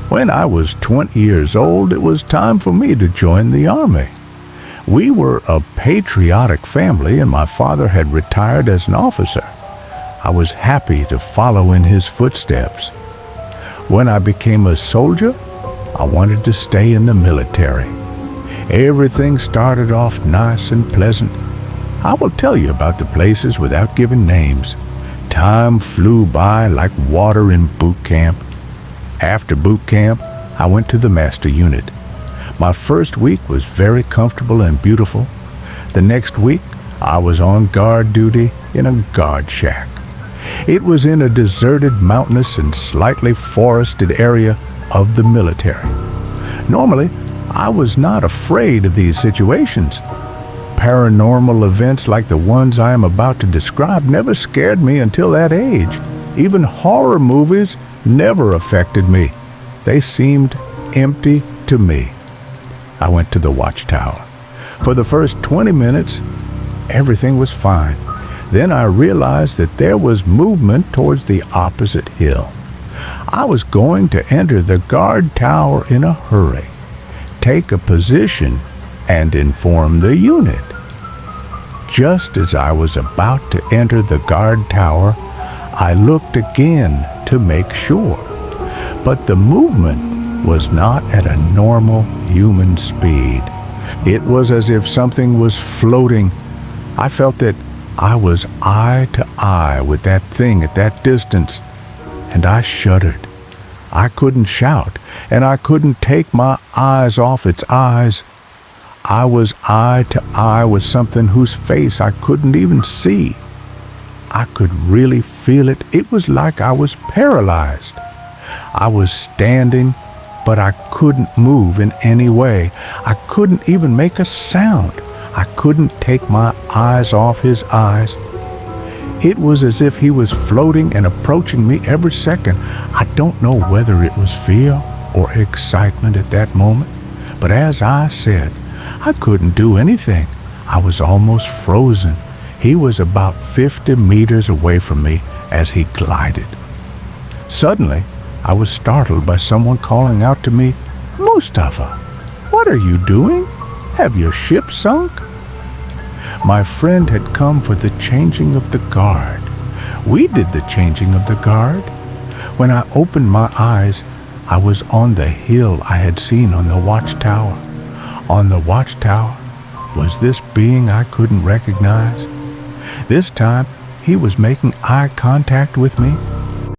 When I was 20 years old, it was time for me to join the Army. We were a patriotic family, and my father had retired as an officer. I was happy to follow in his footsteps. When I became a soldier, I wanted to stay in the military. Everything started off nice and pleasant. I will tell you about the places without giving names. Time flew by like water in boot camp. After boot camp, I went to the master unit. My first week was very comfortable and beautiful. The next week, I was on guard duty in a guard shack. It was in a deserted, mountainous, and slightly forested area of the military. Normally, I was not afraid of these situations. Paranormal events like the ones I am about to describe never scared me until that age. Even horror movies never affected me. They seemed empty to me. I went to the watchtower. For the first 20 minutes, everything was fine. Then I realized that there was movement towards the opposite hill. I was going to enter the guard tower in a hurry, take a position, and inform the unit. Just as I was about to enter the guard tower, I looked again to make sure. But the movement was not at a normal human speed. It was as if something was floating. I felt that I was eye to eye with that thing at that distance, and I shuddered. I couldn't shout, and I couldn't take my eyes off its eyes. I was eye to eye with something whose face I couldn't even see. I could really feel it. It was like I was paralyzed. I was standing, but I couldn't move in any way. I couldn't even make a sound. I couldn't take my eyes off his eyes. It was as if he was floating and approaching me every second. I don't know whether it was fear or excitement at that moment, but as I said, I couldn't do anything. I was almost frozen. He was about 50 meters away from me as he glided. Suddenly, I was startled by someone calling out to me, "Mustafa, what are you doing? Have your ship sunk?" My friend had come for the changing of the guard. We did the changing of the guard. When I opened my eyes, I was on the hill I had seen on the watchtower. On the watchtower was this being I couldn't recognize. This time, he was making eye contact with me.